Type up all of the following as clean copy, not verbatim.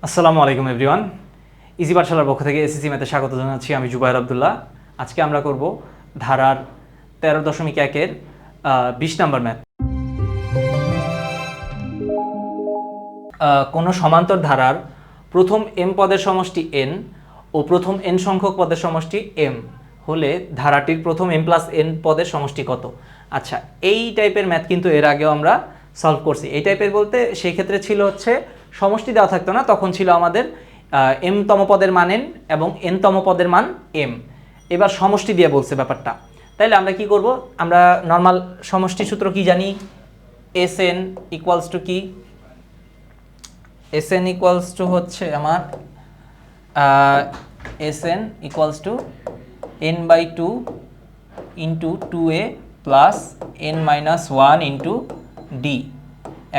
আসসালামু আলাইকুম everyone. Easy পাঠশালার পক্ষ থেকে এসএসসি ম্যাথে স্বাগত জানাচ্ছি। আমি জুবায়ের আব্দুল্লাহ। আজকে আমরা করব ধারার 13.1-এর 20 নম্বর ম্যাথ। কোনো সমান্তর ধারার প্রথম m পদের সমষ্টি n ও প্রথম n সংখ্যক পদের সমষ্টি m হলে ধারাটির প্রথম m+n পদের সমষ্টি কত? আচ্ছা, এই টাইপের ম্যাথ কিন্তু এর আগেও আমরা সলভ করছি। এই টাইপের বলতে সেই ক্ষেত্রে ছিল হচ্ছে সমষ্টি দেওয়া থাকতো না, তখন ছিল আমাদের m তম পদের মান n এবং n তম পদের মান m। এবার সমষ্টি দিয়ে বলছে ব্যাপারটা, তাইলে আমরা কি করব? আমরা নর্মাল সমষ্টি সূত্র কি জানি? Sn ইকুয়ালস টু কি? Sn ইকুয়ালস টু হচ্ছে আমার Sn equals to n/2 into 2a plus n-1 into d।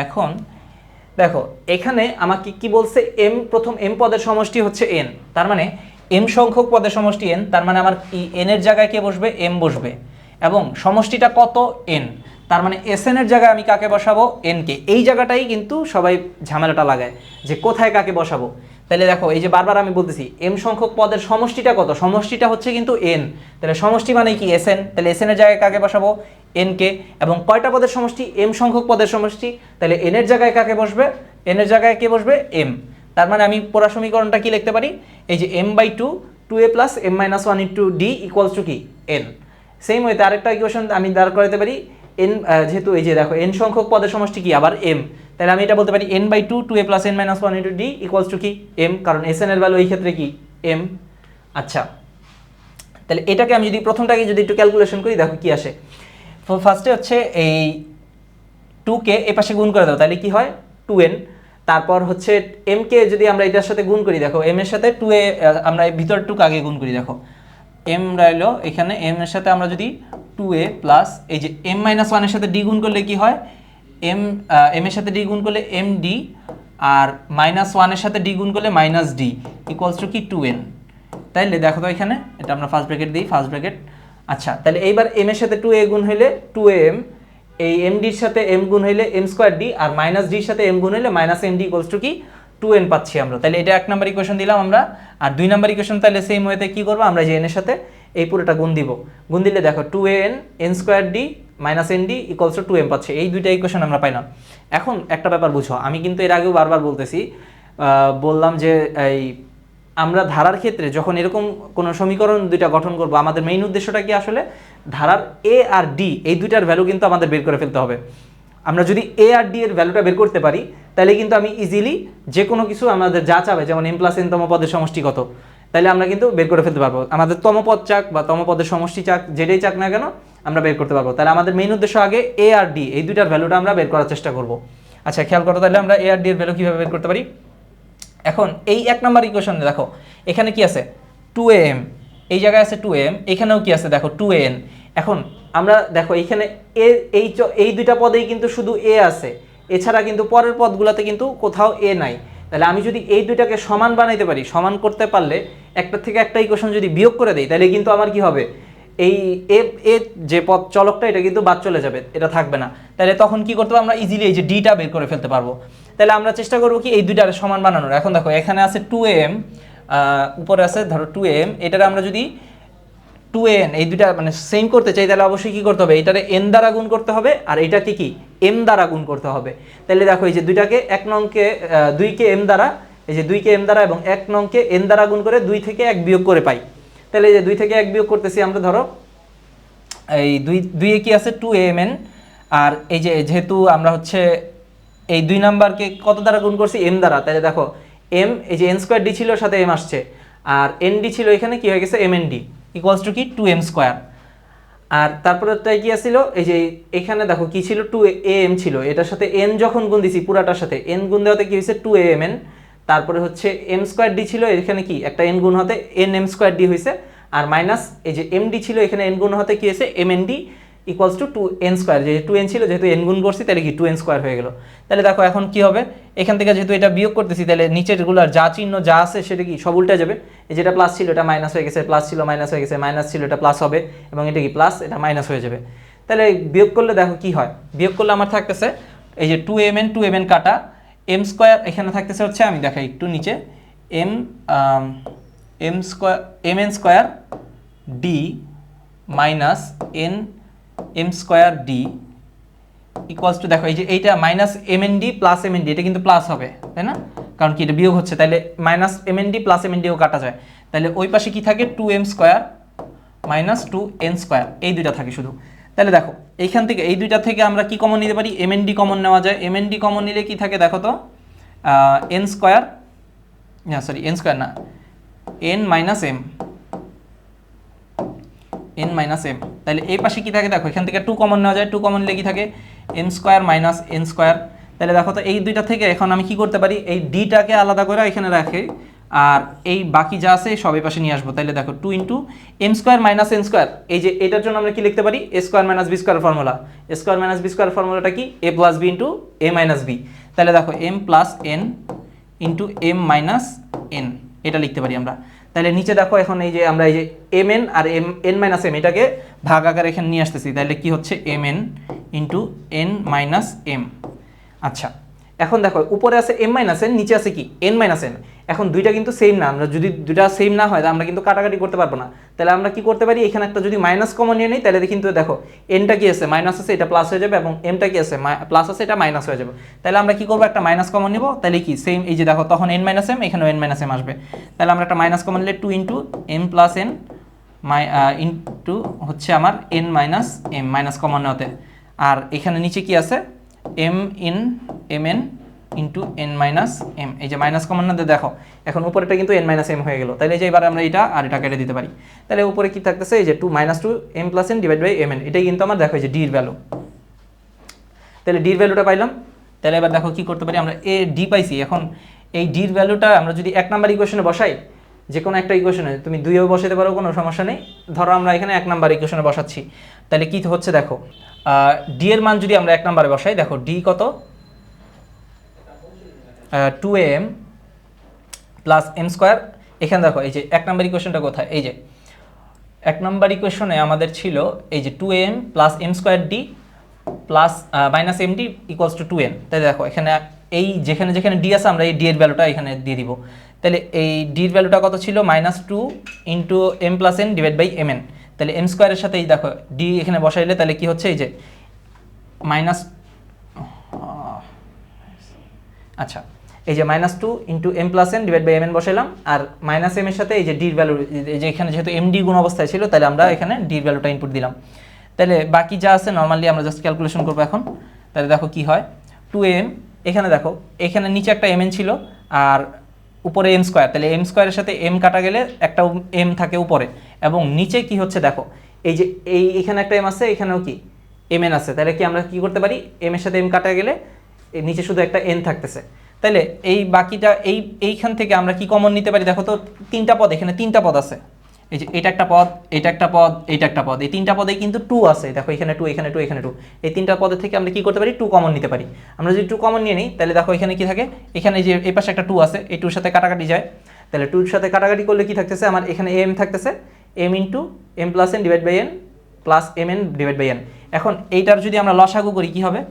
এখন দেখো এখানে আমাকে কি বলছে, প্রথম m পদের সমষ্টি হচ্ছে n, তার মানে m সংখ্যক পদের সমষ্টি n, তার মানে আমার n এর জায়গায় কে বসবে? m বসবে। এবং সমষ্টিটা কত? n, তার মানে Sn এর জায়গায় আমি কাকে বসাবো? n কে। এই জায়গাটাই কিন্তু সবাই ঝামেলাটা লাগায় যে কোথায় কাকে বসাবো। তাহলে দেখো এই যে বারবার আমি বলতেছি m সংখ্যক পদের সমষ্টিটা কত? সমষ্টিটা হচ্ছে কিন্তু n, তাহলে সমষ্টি মানে কি? Sn। তাহলে Sn এর জায়গায় কাকে বসাবো? n কে। এবং কয়টা পদের সমষ্টি? m সংখ্যক পদের সমষ্টি, তাহলে n এর জায়গায় কাকে বসবে? n এর জায়গায় কে বসবে? m। তার মানে আমি পুরো সমীকরণটা কি লিখতে পারি? এই যে m/2 2a plus m-1 into d equals to কি? n। সেম ওয়েতে আরেকটা ইকুয়েশন আমি দাঁড় করাতে পারি। n যেহেতু এই যে দেখো n সংখ্যক পদের সমষ্টি কি? আবার m, তাহলে আমি এটা বলতে পারি n/2 2a plus n-1 into d equals to কি? m, কারণ Sn এর ভ্যালু এই ক্ষেত্রে কি? m। আচ্ছা, তাহলে এটাকে আমি যদি প্রথমটাকে যদি একটু ক্যালকুলেশন করি, দেখো কি আসে। ফার্স্টে হচ্ছে এই 2কে এ পাশে গুণ করে দাও, তাহলে কি হয়? 2n। তারপর হচ্ছে m কে যদি আমরা এটার সাথে গুণ করি, দেখো m এর সাথে 2a আমরা ভিতর 2 আগে গুণ করি, দেখো m রইলো এখানে, m এর সাথে আমরা যদি 2a প্লাস এই যে m-1 এর সাথে d গুণ করলে কি হয়? m এর সাথে d গুণ করলে md, আর -1 এর সাথে d গুণ করলে -d ইকুয়ালস টু কি? 2n। তাইলে দেখো তো এখানে এটা আমরা ফার্স্ট ব্র্যাকেট দিই, ফার্স্ট ব্র্যাকেট। আচ্ছা, তাহলে এইবার m এর সাথে 2a গুণ হইলে 2am, এই md এর সাথে m গুণ হইলে m²d, আর -d এর সাথে m গুণ হইলে -md ইকুয়ালস টু কি? 2n পাচ্ছি আমরা। তাহলে এটা এক নাম্বার ইকুয়েশন দিলাম আমরা। আর দুই নাম্বার ইকুয়েশন তাহলে সেম ওয়েতে কি করব? আমরা যে n এর সাথে এই পুরোটা গুণ দিব, গুণ দিলে দেখো 2an n²d -nd equals to 2m পাচ্ছে। এই দুইটা ইকুয়েশন আমরা পাইলাম। এখন একটা ব্যাপার বুঝো, আমি কিন্তু এর আগেও বারবার বলতেছি, বললাম যে এই আমরা ধারার ক্ষেত্রে যখন এরকম কোনো সমীকরণ দুইটা গঠন করব, আমাদের মেইন উদ্দেশ্যটা কি? আসলে ধারার a আর d এই দুইটার ভ্যালু কিন্তু আমাদের বের করে ফেলতে হবে। আমরা যদি a আর d এর ভ্যালুটা বের করতে পারি, তাহলে কিন্তু আমি ইজিলি যে কোনো কিছু আমাদের যা চাবে, যেমন m+n তম পদের সমষ্টি কত, তাহলে আমরা কিন্তু বের করে ফেলতে পারবো। আমাদের তম পদ চাক বা তম পদের সমষ্টি চাক, যেটাই চাক না কেন আমরা বের করতে পারবো। তাহলে আমাদের মেইন উদ্দেশ্য আগে a আর d এই দুইটার ভ্যালুটা আমরা বের করার চেষ্টা করব। আচ্ছা, খেয়াল করো তাহলে আমরা a আর d এর ভ্যালু কীভাবে বের করতে পারি। এখন এই এক নাম্বার ইকুয়েশনে দেখো এখানে কি আছে? 2am, এই জায়গায় আছে 2am, এখানেও কি আছে? দেখো 2an। এখন আমরা দেখো এইখানে এই দুইটা পদেই কিন্তু শুধু a আছে, এছাড়া কিন্তু পরের পদগুলোতে কিন্তু কোথাও a নাই। তাহলে আমি যদি এই দুইটাকে সমান বানাইতে পারি, সমান করতে পারলে একটা থেকে একটা ইকুয়েশন যদি বিয়োগ করে দেই, তাহলে কিন্তু আমার কি হবে? এই এ যে পদ চলকটা এটা কিন্তু বাদ চলে যাবে, এটা থাকবে না। তাহলে তখন কি করতে পারবো? আমরা ইজিলি এই যে ডিটা বের করে ফেলতে পারবো। তাহলে আমরা চেষ্টা করবো কি এই দুইটার সমান বানানোর। এখন দেখো এখানে আছে 2am, উপরে আছে ধরো 2am, এটারে আমরা যদি 2an এই দুইটা মানে সেম করতে চাই, তাহলে অবশ্যই কি করতে হবে? এটারে n দ্বারা গুণ করতে হবে, আর এইটাকে কি m দ্বারা গুণ করতে হবে। তাহলে দেখো এই যে দুইটাকে এক নংকে 2কে m দ্বারা, এই যে 2কে m দ্বারা এবং এক নংকে n দ্বারা গুণ করে 2 থেকে 1 বিয়োগ করে পাই। তাহলে এই যে 2 থেকে 1 বিয়োগ করতেছি আমরা, ধরো এই 2 এ কি আছে? 2amn, আর এই যে যেহেতু আমরা হচ্ছে এই 2 নাম্বারকে কত দ্বারা গুণ করছি? m দ্বারা। তাহলে দেখো m এই যে n²d ছিল সাথে m আসছে, আর nd ছিল এখানে কি হয়ে গেছে? mnd ইকুয়ালস টু কি? 2m²। আর তারপরে তাই কি আছিল? এই যে এখানে দেখো কি ছিল? 2am ছিল, এটার সাথে n যখন গুণ দিছি পুরাটার সাথে n গুণ দেওয়াতে কি হয়েছে? 2amn। তারপরে হচ্ছে m²d ছিল, এখানে কি একটা n গুণ হতে nm²d হয়েছে, আর মাইনাস এই যে md ছিল, এখানে n গুণ হতে কি হয়েছে? mnd equals to 2n²। যে 2n ছিল, যেহেতু n গুণ করছি তাহলে কি 2n² হয়ে গেল। তাহলে দেখো এখন কি হবে? এখান থেকে যেহেতু এটা বিয়োগ করতেছি, তাহলে নিচেরগুলোর যা চিহ্ন যা আছে সেটা কি সব উল্টে যাবে। এই যেটা প্লাস ছিল এটা মাইনাস হয়ে গেছে, প্লাস ছিল মাইনাস হয়ে গেছে, মাইনাস ছিল এটা প্লাস হবে, এবং এটা কি প্লাস, এটা মাইনাস হয়ে যাবে। তাহলে বিয়োগ করলে দেখো কি হয়? বিয়োগ করলে আমার থাকতেছে এই যে 2mn 2mn কাটা, এম স্কোয়ার এখানে থাকতেছে হচ্ছে, আমি দেখাই একটু নিচে, M N square D minus M square D equals to, দেখো এই যে এইটা minus M N D plus M N D, এটা কিন্তু প্লাস হবে তাই না, কারণ কি এটা বিয়োগ হচ্ছে, তাহলে minus M N D plus M N ডিও কাটা যায়, তাহলে ওই পাশে কি থাকে, 2m square minus 2n square, এই দুইটা থাকে শুধু। তাহলে দেখো এইখান থেকে এই দুইটা থেকে আমরা কি কমন নিতে পারি, এম এন ডি কমন নেওয়া যায়, এম এন ডি কমন নিলে কি থাকে দেখো তো, এন স্কোয়ার, না সরি এন স্কোয়ার না, N minus M, N minus M, তাহলে এই পাশে কি থাকে দেখো, এখান থেকে 2 কমন নেওয়া যায়, 2 কমন নিলে কি থাকে, M square minus N square. তাহলে দেখো তো এই দুইটা থেকে এখন আমি কি করতে পারি, এই ডিটাকে আলাদা করে এখানে রাখে, আর এই বাকি যা আছে সব এই পাশে নিয়ে আসবো। তাহলে দেখো 2 into M square minus N square, এই যে এটার জন্য আমরা কি লিখতে পারি, A square minus B square formula, A square minus B square ফর্মুলাটা কি, A plus B into A minus B. তাহলে দেখো M plus N into M minus N, এটা লিখতে পারি আমরা। তাহলে নিচে দেখো এখন এই যে আমরা এই যে এম এন আর এন মাইনাস এম এটাকে ভাগ আকারে এখানে নিয়ে আসতেছি, তাহলে কি হচ্ছে M N into N minus M. আচ্ছা এখন দেখো উপরে আছে এম মাইনাস এন, নিচে আছে কি এন মাইনাস এন, এখন দুইটা কিন্তু সেম না, আমরা যদি দুইটা সেম না হয় আমরা কিন্তু কাটাকাটি করতে পারবো না। তাহলে আমরা কি করতে পারি, এখানে একটা যদি মাইনাস কমন নিয়ে নিই, তাহলে কিন্তু দেখো এনটা কি আছে মাইনাস আছে, এটা প্লাস হয়ে যাবে, এবং এমটা কি আছে প্লাস আছে, এটা মাইনাস হয়ে যাবে। তাহলে আমরা কি করবো, একটা মাইনাস কমন নিব, তাহলে কি সেম এই যে দেখো তখন এন মাইনাস এম, এখানেও এন মাইনাস এম আসবে। তাহলে আমরা একটা মাইনাস কমন নিলে 2 into M plus N into হচ্ছে আমার N minus M, minus common নেওয়াতে, আর এখানে নিচে কি আছে M N into N minus M, এই যে মাইনাস কমন না দেখো এখন উপরেটা কিন্তু এন মাইনাস এম হয়ে গেল। তাহলে যে এবার আমরা এটা আর এটা কেটে দিতে পারি, তাহলে উপরে কি থাকতেছে, এই যে 2 minus 2 M plus N divide by M N, এটাই কিন্তু আমার দেখো এই যে ডির ভ্যালু। তাহলে ডির ভ্যালুটা পাইলাম। তাহলে এবার দেখো কি করতে পারি, আমরা এ ডি পাইছি, এখন এই ডির ভ্যালুটা আমরা যদি 1 নাম্বার ইকুয়েশনে বসাই, যে কোনো একটা ইকুয়েশনে তুমি 2-এও বসাতে পারো, কোনো সমস্যা নেই। ধরো আমরা এখানে 1 নাম্বার ইকুয়েশনে বসাচ্ছি, তাহলে কি হচ্ছে দেখো, ডি এর মান যদি আমরা 1 নাম্বারে বসাই, দেখো ডি কত, 2am প্লাস এম স্কোয়ার। এখানে দেখো এই যে 1 নাম্বার ইকুয়েশনটা কোথায়, এই যে 1 নাম্বার ইকুয়েশনে আমাদের ছিল এই যে 2am plus M square D plus minus M D equals to 2n। তাই দেখো এখানে এই যেখানে যেখানে ডি আছে আমরা এই ডি এর ভ্যালুটা এখানে দিয়ে দিব। তাহলে এই ডির ভ্যালুটা কত ছিল, -2 into M plus N divide by M N. তাহলে এম স্কোয়ারের সাথে এই দেখো ডি এখানে বসাইলে তাহলে কি হচ্ছে, এই যে মাইনাস, আচ্ছা এই যে -2 into M plus N divide by M N বসাইলাম, আর মাইনাস এম এর সাথে এই যে ডির ভ্যালু, এই যে এখানে যেহেতু এম ডি গুণ অবস্থায় ছিল, তাহলে আমরা এখানে ডির ভ্যালুটা ইনপুট দিলাম। তাহলে বাকি যা আছে নর্মালি আমরা জাস্ট ক্যালকুলেশন করবো এখন। তাহলে দেখো কি হয়, 2m, এখানে দেখো এখানে নিচে একটা এম এন ছিল আর উপরে এম স্কোয়ার, তাহলে এম স্কোয়ারের সাথে এম কাটা গেলে একটা এম থাকে উপরে, এবং নিচে কি হচ্ছে দেখো এই যে এখানে একটা এম আছে, এখানেও কি এম এন আছে, তাহলে কি আমরা কি করতে পারি, এম এর সাথে এম কাটা গেলে নিচে শুধু একটা এন থাকতেছে। তাহলে এই বাকিটা এইখান থেকে আমরা কি কমন নিতে পারি, দেখো তো 3টা পদ, এখানে 3টা পদ আছে, এই যে এটা একটা পদ, এটা একটা পদ, এইটা একটা পদ, এই 3টা পদে কিন্তু 2 আছে, দেখো এখানে 2, এখানে 2, এখানে 2, এই 3টা পদের থেকে আমরা কি করতে পারি, 2 কমন নিতে পারি। আমরা যদি 2 কমন নিয়ে নিই, তাহলে দেখো এখানে কি থাকে, এখানে যে এই পাশে একটা 2 আছে, এই 2 এর সাথে কাটাকাটি যায়, তাহলে 2 এর সাথে কাটাকাটি করলে কি থাকতেছে আমার, এখানে এম থাকতেছে, M into M plus N divide by N plus M N divide by N. এখন এইটার যদি আমরা লসাগু করি কি হবে,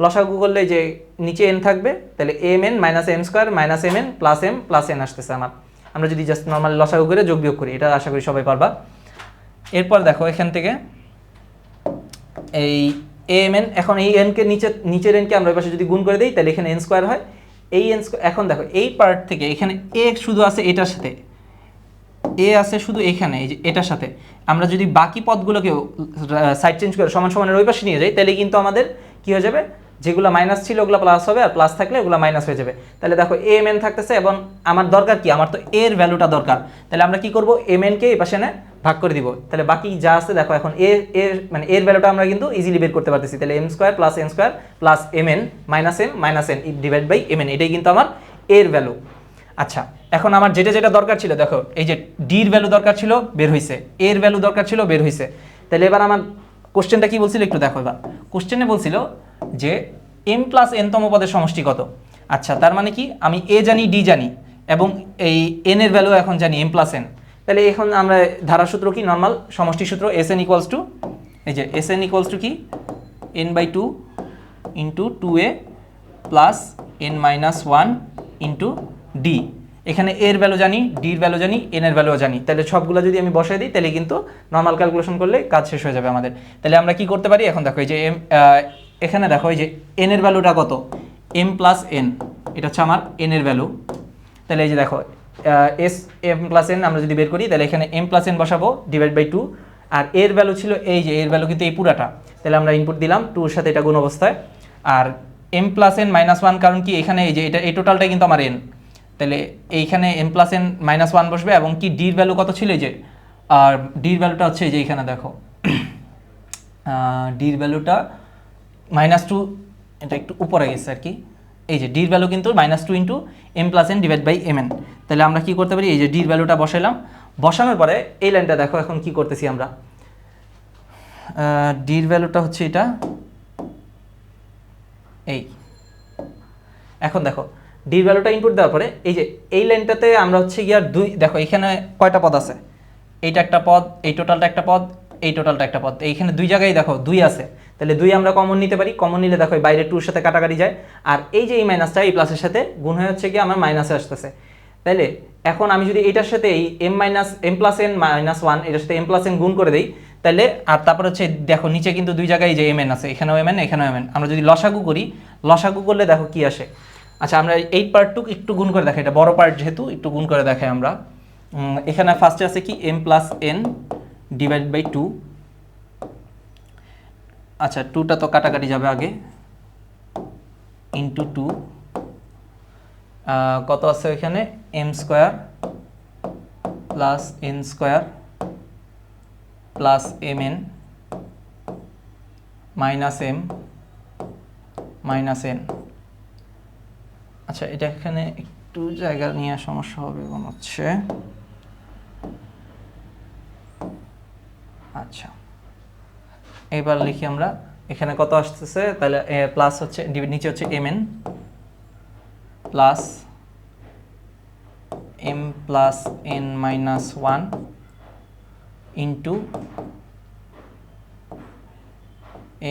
লসাগু করলে যে নিচে এন থাকবে, তাহলে M N minus M square minus M N plus N আসতেছে আমার। আমরা যদি জাস্ট নর্মাল লসাগু করে যোগ বিয়োগ করি, এটা আশা করি সবাই পারবা। এরপর দেখো এখান থেকে এই এম এন, এখন এই এনকে নিচের এনকে আমরা ওই পাশে যদি গুণ করে দিই, তাহলে এখানে এন স্কোয়ার হয়, এই এন স্কোয়ার। এখন দেখো এই পার্ট থেকে এখানে এ শুধু আছে এটার সাথে, এ আছে শুধু এখানে এই যে এটার সাথে, আমরা যদি বাকি পদগুলোকে সাইড চেঞ্জ করে সমান সমানের ওই পাশে নিয়ে যাই, তাহলে কিন্তু আমাদের কি হয়ে যাবে, যেগুলো মাইনাস ছিল ওগুলো প্লাস হবে, আর প্লাস থাকলে ওগুলো মাইনাস হয়ে যাবে। তাহলে দেখো এম এন থাকতেছে, এবং আমার দরকার কি, আমার তো এর ভ্যালুটা দরকার, তাহলে আমরা কি করব, এম এনকে এই পাশে এনে ভাগ করে দিব। তাহলে বাকি যা আছে দেখো এখন মানে এর ভ্যালুটা আমরা কিন্তু ইজিলি বের করতে পারতেছি। তাহলে M square plus N square plus M N minus N divide by M N, এটাই কিন্তু আমার এর ভ্যালু। আচ্ছা এখন আমার যেটা যেটা দরকার ছিল, দেখো এই যে ডির ভ্যালু দরকার ছিল বের হয়েছে, এর ভ্যালু দরকার ছিল বের হয়েছে। তাহলে এবার আমার কোশ্চেনটা কি বলছিল একটু দেখো, এবার কোশ্চেনে বলছিল যে এম প্লাস এনতম পদের সমষ্টি কত। আচ্ছা তার মানে কি, আমি এ জানি, ডি জানি, এবং এই এন এর ভ্যালু এখন জানি এম প্লাস এন। তাহলে এখন আমরা ধারা সূত্র কি, নর্মাল সমষ্টি সূত্র, এস এন ইকুয়ালস টু, এই যে এস এন ইকুয়ালস টু কি, N by 2 into 2a plus N minus one into D. এখানে এর ভ্যালু জানি, ডির ভ্যালু জানি, এন এর ভ্যালুও জানি, তাহলে সবগুলো যদি আমি বসাই দিই তাহলে কিন্তু নর্মাল ক্যালকুলেশন করলে কাজ শেষ হয়ে যাবে আমাদের। তাহলে আমরা কি করতে পারি, এখন দেখো এই যে এখানে দেখো এই যে এন এর ভ্যালুটা কত, এম প্লাস এন, এটা হচ্ছে আমার এন এর ভ্যালু। তাহলে এই যে দেখো এস এম প্লাস এন আমরা যদি বের করি তাহলে এখানে এম প্লাস এন বসাবো ডিভাইড বাই 2, আর এর ভ্যালু ছিল এই যে এর ভ্যালু কিন্তু এই পুরাটা, তাহলে আমরা ইনপুট দিলাম 2 এর সাথে এটা গুণ অবস্থায়, আর M plus N minus one, কারণ কি এখানে এই যে এটা এই টোটালটাই কিন্তু আমার এন, তাহলে এইখানে M plus N minus one বসবে, এবং কি ডির ভ্যালু কত ছিল এই যে, আর ডির ভ্যালুটা হচ্ছে এই যে এখানে দেখো ডির ভ্যালুটা -2, এটা একটু উপরে গেছে আর কি, এই যে ডির ভ্যালু কিন্তু -2 into M plus N divide by M N. তাহলে আমরা কি করতে পারি, এই যে ডির ভ্যালুটা বসাইলাম, বসানোর পরে এই লাইনটা দেখো এখন কি করতেছি আমরা, ডির ভ্যালুটা হচ্ছে এটা এই, এখন দেখো ডির ভ্যালুটা ইনপুট দেওয়ার পরে এই যে এই লাইনটাতে আমরা হচ্ছে গিয়ার 2, দেখো এখানে কয়টা পদ আছে, এইটা একটা পদ, এই টোটালটা একটা পদ, এই টোটালটা একটা পদ, এইখানে 2 জায়গায় দেখো 2 আছে, তাহলে 2 আমরা কমন নিতে পারি, কমন নিলে দেখো বাইরে 2 এর সাথে কাটাকাটি যায়, আর এই যে এই মাইনাসটা এই প্লাসের সাথে গুণ হয়ে হচ্ছে কি আমার মাইনাসে আসতেছে। তাহলে এখন আমি যদি এটার সাথে এই M plus N minus one এটার সাথে এম প্লাস এন গুণ করে দিই, তাহলে আর তারপর হচ্ছে দেখো নিচে কিন্তু 2 জায়গায় যে এম এন আছে, এখানেও এম এন এখানেও এম এন, আমরা যদি লসাগু করি, লসাগু করলে দেখো কি আসে। আচ্ছা আমরা এই পার্টটুকু একটু গুণ করে দেখাই, এটা বড় পার্ট যেহেতু একটু গুণ করে দেখাই আমরা। এখানে ফার্স্টে আছে কি M plus N divide by 2, আচ্ছা 2টা তো কাটাকাটি যাবে আগে, ইন্টু 2, কত আছে এখানে M square plus N square plus M N minus M minus N. আচ্ছা এটা এখানে একটু জায়গা নিয়ে সমস্যা হবে মনে হচ্ছে, আচ্ছা এবার লিখি আমরা, এখানে কত আসতেছে, তাহলে প্লাস হচ্ছে নিচে হচ্ছে M N plus M plus N minus one into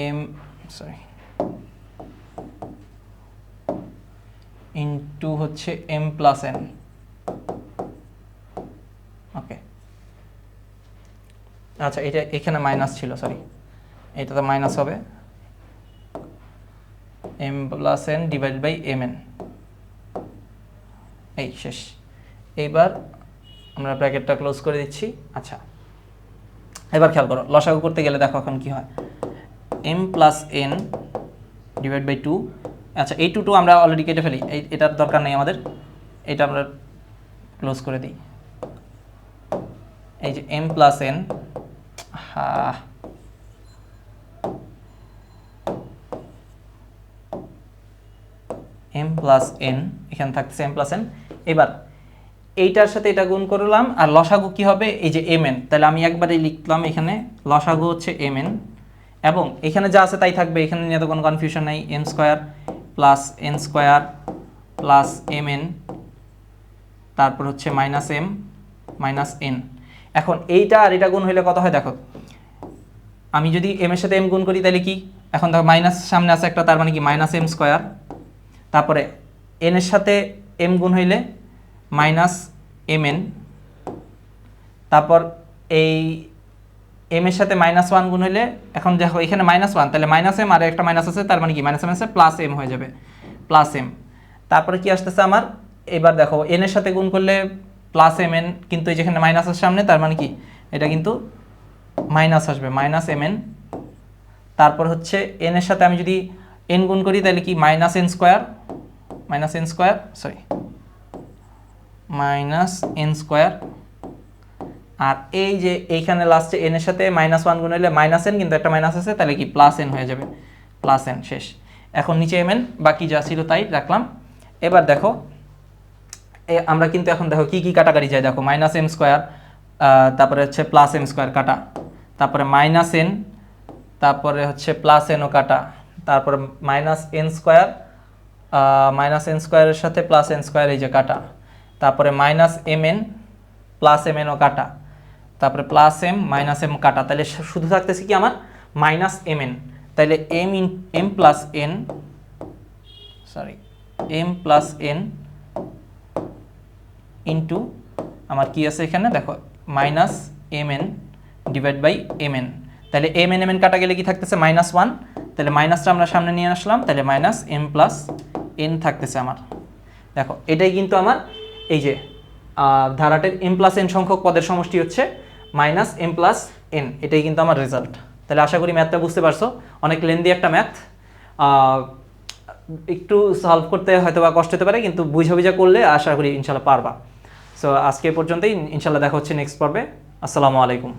M into হচ্ছে এম প্লাস এন। ওকে আচ্ছা এটা এখানে মাইনাস ছিল, সরি এটা তো মাইনাস হবে, M plus N divide by M N, এই শেষ। এইবার আমরা ব্র্যাকেটটা ক্লোজ করে দিচ্ছি। আচ্ছা এবার খেয়াল করো, লসাগু করতে গেলে দেখো এখন কি হয়, M plus N divide by 2, আচ্ছা এই 2 আমরা অলরেডি কেটে ফেলি, এটার দরকার নেই আমাদের, এটা আমরা ক্লোজ করে দিই। এই যে M plus N, M plus N, এখানে থাকতেছে এম প্লাস এন। এবার এইটার সাথে এটা গুণ করলাম, আর লসাগু কি হবে এই যে এম এন, তাহলে আমি একবারেই লিখলাম এখানে লসাগু হচ্ছে এম এন, এবং এখানে যা আছে তাই থাকবে, এখানে নিয়ে তো কোনো কনফিউশন নাই, M square plus N square plus M N, তারপর হচ্ছে মাইনাস এম মাইনাস এন। এখন এইটা আর এটা গুণ হইলে কত হয় দেখো, আমি যদি এম এর সাথে এম গুণ করি তাহলে কি, এখন দেখো মাইনাস সামনে আছে একটা, তার মানে কি মাইনাস এম স্কোয়ার, তারপরে এন এর সাথে এম গুণ হইলে মাইনাস এম এন, তারপর এই এম এর সাথে মাইনাস ওয়ান গুণ হইলে, এখন দেখো এখানে মাইনাস ওয়ান, তাহলে মাইনাস এম আর একটা মাইনাস আছে, তার মানে কি মাইনাস এম আছে প্লাস এম হয়ে যাবে, প্লাস এম। তারপরে কি আসতেছে আমার, এবার দেখো এন এর সাথে গুণ করলে প্লাস এম এন, কিন্তু এই যেখানে মাইনাস আছে সামনে, তার মানে কি এটা কিন্তু মাইনাস আসবে, মাইনাস এম এন। তারপর হচ্ছে এন এর সাথে আমি যদি এন গুণ করি তাহলে কি minus N square, minus N square, sorry minus N square, আর এই যে এইখানে লাস্টে এন এর সাথে মাইনাস ওয়ান গুণ হলে মাইনাস এন, কিন্তু একটা মাইনাস আছে, তাহলে কি প্লাস এন হয়ে যাবে, প্লাস এন শেষ। এখন নিচে এম এন, বাকি যা ছিল তাই রাখলাম। এবার দেখো আমরা কিন্তু এখন দেখো কি কি কাটাকাটি যায়, দেখো মাইনাস এম স্কোয়ার, তারপরে হচ্ছে প্লাস এম স্কোয়ার কাটা, তারপরে মাইনাস এন, তারপরে হচ্ছে প্লাস এনও কাটা, তারপরে মাইনাস এন স্কোয়ারের সাথে প্লাস এন স্কোয়ার এই যে কাটা, তারপরে minus M N plus M এনও কাটা, তারপরে প্লাস এম মাইনাস এম কাটা, তাহলে শুধু থাকতেছে কি আমার মাইনাস এম এন। তাহলে M plus N, sorry M plus N into আমার কি আছে এখানে দেখো minus M N divide by M N. তাহলে এম এন কাটা গেলে কি থাকতেছে -1, তাহলে মাইনাসটা আমরা সামনে নিয়ে আসলাম, তাহলে মাইনাস এম প্লাস এন থাকতেছে আমার। দেখো এটাই কিন্তু আমার এই যে ধারাটির এম প্লাস এন সংখ্যক পদের সমষ্টি হচ্ছে মাইনাস এম প্লাস এন, এটাই কিন্তু আমার রেজাল্ট। তাহলে আশা করি ম্যাথটা বুঝতে পারছো, অনেক লেন্দি একটা ম্যাথ, একটু সলভ করতে হয়তো বা কষ্ট হতে পারে, কিন্তু বুঝা করলে আশা করি ইনশাল্লাহ পারবা। সো আজকে পর্যন্তই, ইনশাল্লাহ দেখা হচ্ছে নেক্সট পর্বে। আসসালামু আলাইকুম।